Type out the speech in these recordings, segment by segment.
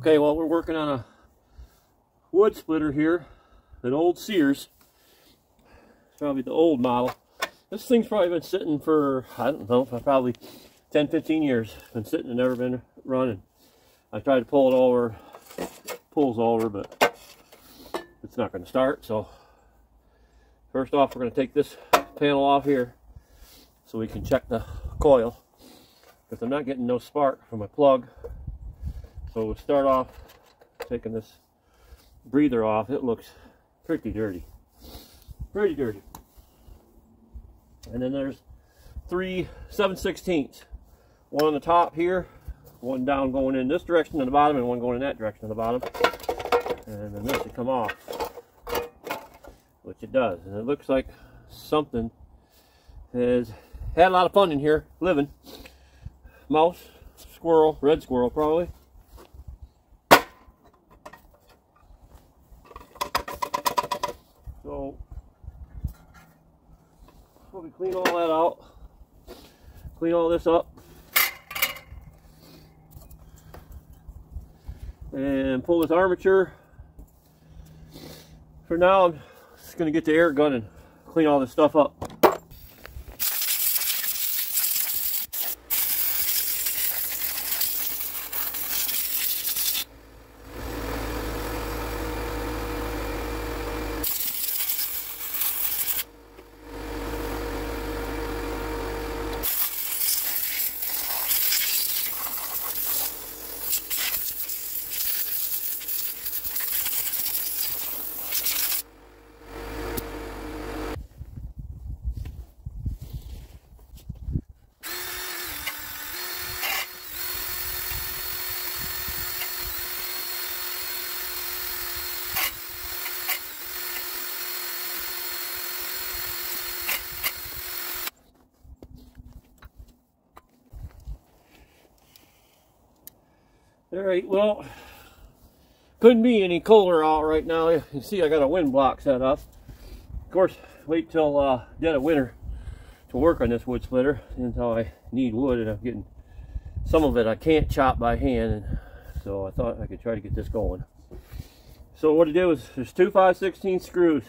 Okay, well, we're working on a wood splitter here, an old Sears. It's probably the old model. This thing's probably been sitting for, I don't know, for probably 10-15 years. Been sitting and never been running. I tried to pull it over, pulls over, but it's not going to start. So first off, we're going to take this panel off here so we can check the coil, because I'm not getting no spark from my plug. So we'll start off taking this breather off. It looks pretty dirty. Pretty dirty. And then there's 3 7/16. One on the top here, one down going in this direction on the bottom, and one going in that direction on the bottom. And then this will come off, which it does. And it looks like something has had a lot of fun in here living. Mouse, squirrel, red squirrel probably. So we clean all that out, clean all this up, and pull this armature. For now, I'm just going to get the air gun and clean all this stuff up. Alright, well, couldn't be any colder out right now. You can see I got a wind block set up. Of course, wait till dead of winter to work on this wood splitter until I need wood, and I'm getting some of it I can't chop by hand, and so I thought I could try to get this going. So what I did was there's 2 5/16 screws,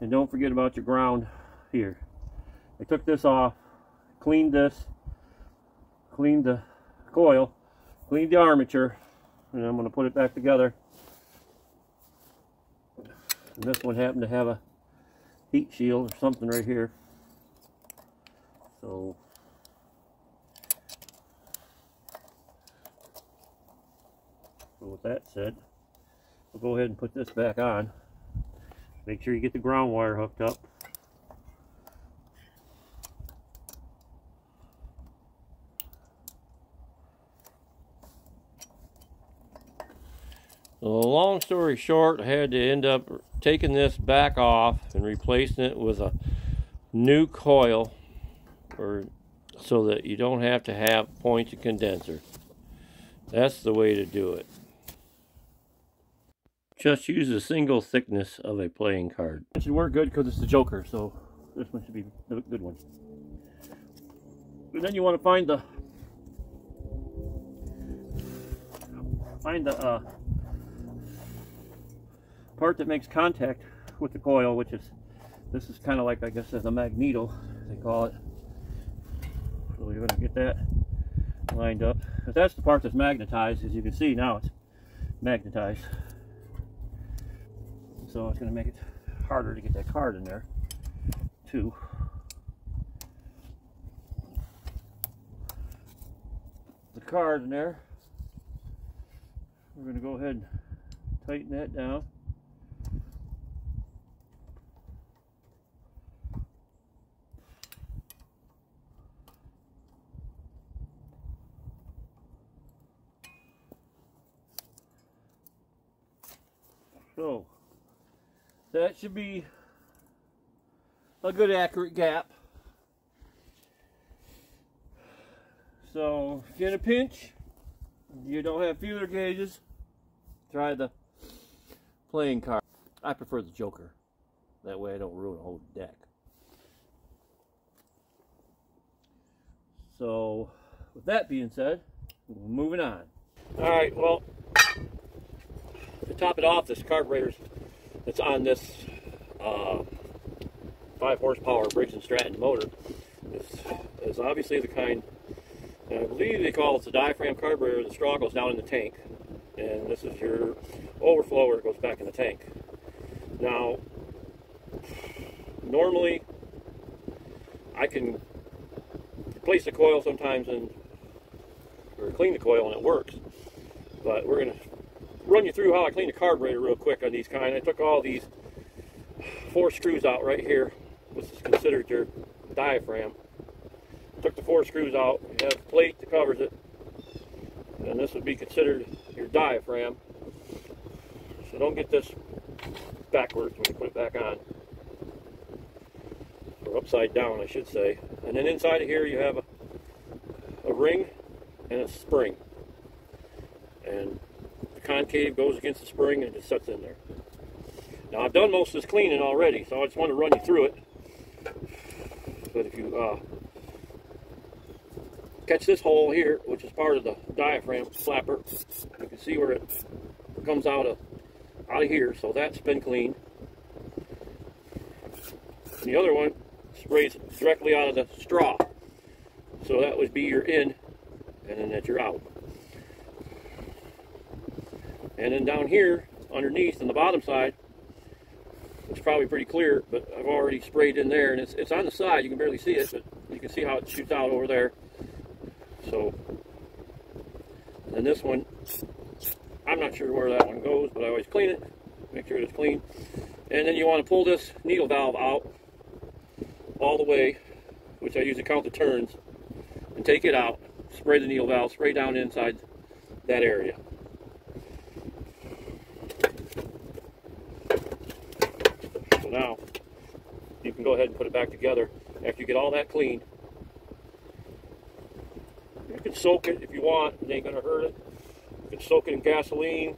and don't forget about your ground here. I took this off, cleaned this, cleaned the coil, cleaned the armature, and I'm going to put it back together. And this one happened to have a heat shield or something right here. So with that said, we'll go ahead and put this back on. Make sure you get the ground wire hooked up. So long story short, I had to end up taking this back off and replacing it with a new coil, so that you don't have to have pointed condenser. That's the way to do it. Just use a single thickness of a playing card. It should work good because it's the Joker, so this one should be a good one. And then you want to find the part that makes contact with the coil, which is, this is kind of like, I guess, as a magneto, they call it. So you're going to get that lined up. But that's the part that's magnetized. As you can see now, it's magnetized. So it's going to make it harder to get that card in there too. The card in there. We're going to go ahead and tighten that down. So that should be a good accurate gap. So if you're in a pinch, you don't have feeler gauges, try the playing card. I prefer the Joker. That way I don't ruin a whole deck. So with that being said, moving on. Alright, well, top it off, this carburetor that's on this 5 horsepower Briggs & Stratton motor is obviously the kind, and I believe they call it the diaphragm carburetor. The straw goes down in the tank, and this is your overflow where it goes back in the tank. Now, normally I can replace the coil sometimes or clean the coil and it works, but we're going to run you through how I clean the carburetor real quick on these kind. I took all these 4 screws out right here. This is considered your diaphragm. Took the 4 screws out. You have a plate that covers it, and this would be considered your diaphragm. So don't get this backwards when you put it back on, or upside down I should say. And then inside of here you have a ring and a spring, and the concave goes against the spring and it just sets in there. Now I've done most of this cleaning already, so I just want to run you through it. But if you catch this hole here, which is part of the diaphragm flapper, you can see where it comes out of here, so that's been cleaned. And the other one sprays directly out of the straw, so that would be your in, and then that's your out. And then down here underneath on the bottom side, it's probably pretty clear, but I've already sprayed in there, and it's on the side. You can barely see it, but you can see how it shoots out over there. So, and this one, I'm not sure where that one goes, but I always clean it, make sure it's clean. And then you want to pull this needle valve out all the way, which I use to count the turns, and take it out, spray the needle valve, spray down inside that area. So now, you can go ahead and put it back together after you get all that clean. You can soak it if you want, it ain't going to hurt it. You can soak it in gasoline.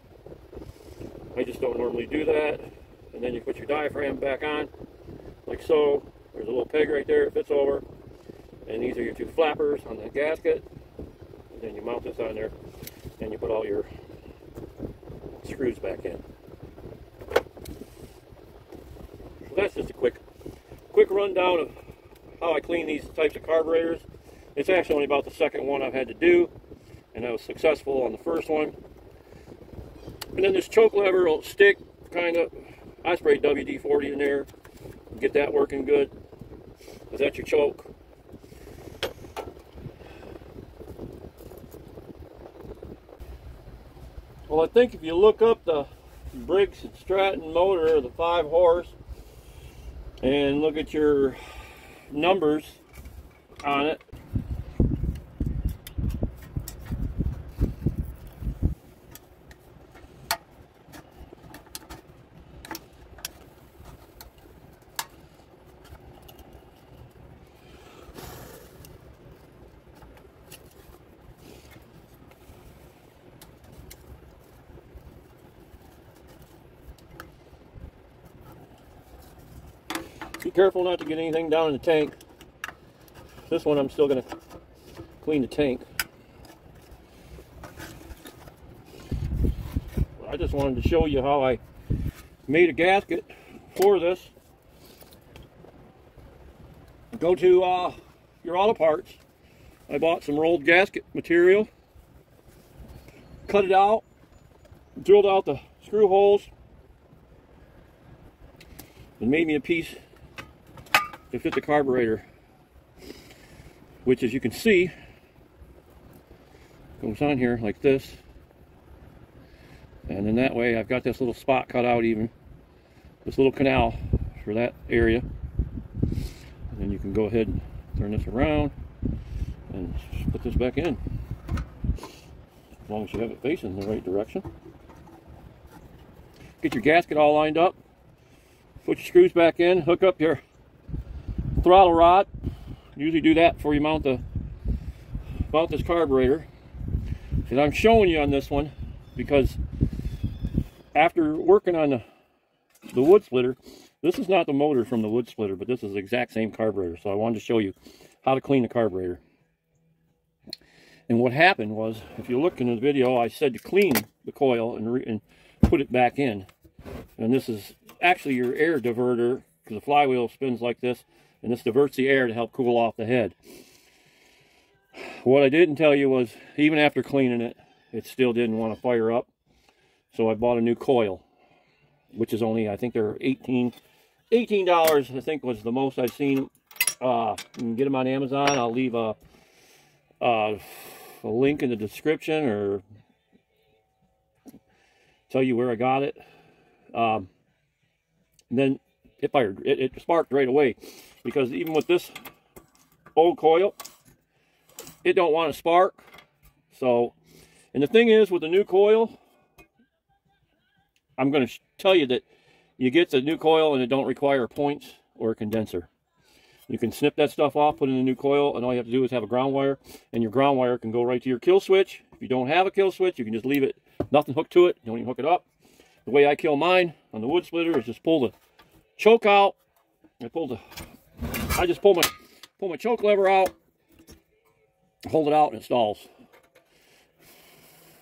I just don't normally do that. And then you put your diaphragm back on, like so. There's a little peg right there, it fits over. And these are your 2 flappers on the gasket. And then you mount this on there, and you put all your screws back in. So that's just a quick rundown of how I clean these types of carburetors. It's actually only about the second one I've had to do, and I was successful on the first one. And then this choke lever will stick, kind of. I sprayed WD-40 in there, get that working good, because that's your choke. Well, I think if you look up the Briggs & Stratton motor, the 5 horse, and look at your numbers on it, be careful not to get anything down in the tank. This one I'm still going to clean the tank. I just wanted to show you how I made a gasket for this. Go to your auto parts. I bought some rolled gasket material, cut it out, drilled out the screw holes, and made me a piece to fit the carburetor, which, as you can see, goes on here like this. And then that way I've got this little spot cut out, even this little canal for that area. And then you can go ahead and turn this around and put this back in, as long as you have it facing the right direction. Get your gasket all lined up, put your screws back in, hook up your throttle rod. Usually do that before you mount this carburetor. And I'm showing you on this one because after working on the wood splitter, this is not the motor from the wood splitter, but this is the exact same carburetor. So I wanted to show you how to clean the carburetor. And what happened was, if you look in the video, I said to clean the coil and put it back in. And this is actually your air diverter, because the flywheel spins like this, and this diverts the air to help cool off the head. What I didn't tell you was, even after cleaning it, it still didn't want to fire up. So I bought a new coil, which is only, I think they're $18, I think was the most I've seen. You can get them on Amazon. I'll leave a link in the description, or tell you where I got it. Then it fired. It sparked right away, because even with this old coil, it don't want to spark. So, and the thing is, with the new coil, I'm going to tell you that you get the new coil and it don't require points or a condenser. You can snip that stuff off, put in a new coil, and all you have to do is have a ground wire, and your ground wire can go right to your kill switch. If you don't have a kill switch, you can just leave it, nothing hooked to it, don't even hook it up. The way I kill mine on the wood splitter is just pull the choke out. I just pull my choke lever out, hold it out, and it stalls.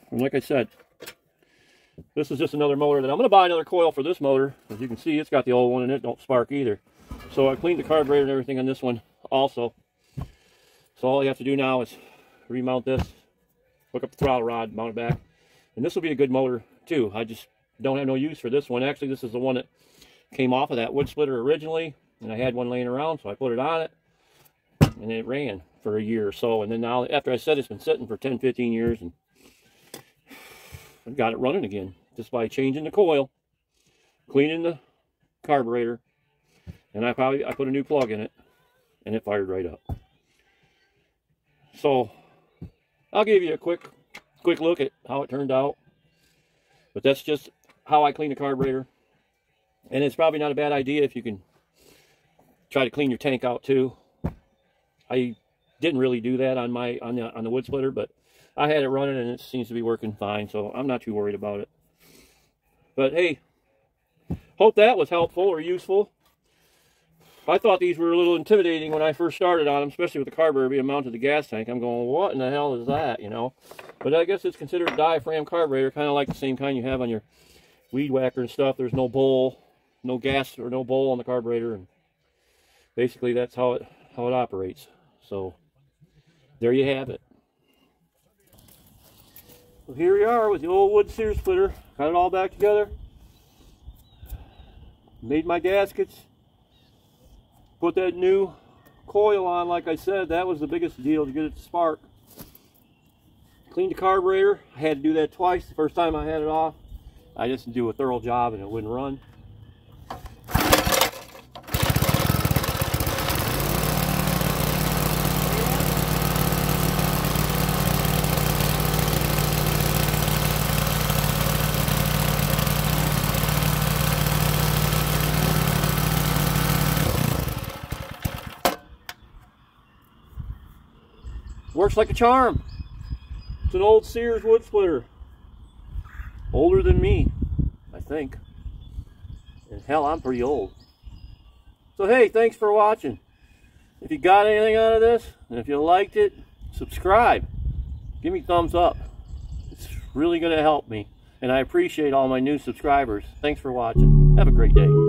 And like I said, this is just another motor that I'm going to buy another coil for this motor. As you can see, it's got the old one and it don't spark either. So I cleaned the carburetor and everything on this one also. So all you have to do now is remount this, hook up the throttle rod, mount it back. And this will be a good motor too. I just don't have no use for this one. Actually, this is the one that came off of that wood splitter originally, and I had one laying around, so I put it on it, and it ran for a year or so. And then now, after I said, it's been sitting for 10-15 years, and I got it running again just by changing the coil, cleaning the carburetor, and I put a new plug in it, and it fired right up. So I'll give you a quick look at how it turned out, but that's just how I clean the carburetor. And it's probably not a bad idea if you can try to clean your tank out too. I didn't really do that on the wood splitter, but I had it running and it seems to be working fine, so I'm not too worried about it. But hey, hope that was helpful or useful. I thought these were a little intimidating when I first started on them, especially with the carburetor being mounted to the gas tank. I'm going, what in the hell is that, you know? But I guess it's considered a diaphragm carburetor, kind of like the same kind you have on your weed whacker and stuff. There's no bowl, no gas or no bowl on the carburetor, and basically that's how it operates. So there you have it. So here we are with the old wood Sears splitter. Got it all back together. Made my gaskets. Put that new coil on, like I said. That was the biggest deal, to get it to spark. Cleaned the carburetor. I had to do that twice. The first time I had it off, I just didn't do a thorough job and it wouldn't run. Works like a charm. It's an old Sears wood splitter. Older than me, I think. And hell, I'm pretty old. So hey, thanks for watching. If you got anything out of this, and if you liked it, subscribe. Give me a thumbs up. It's really going to help me. And I appreciate all my new subscribers. Thanks for watching. Have a great day.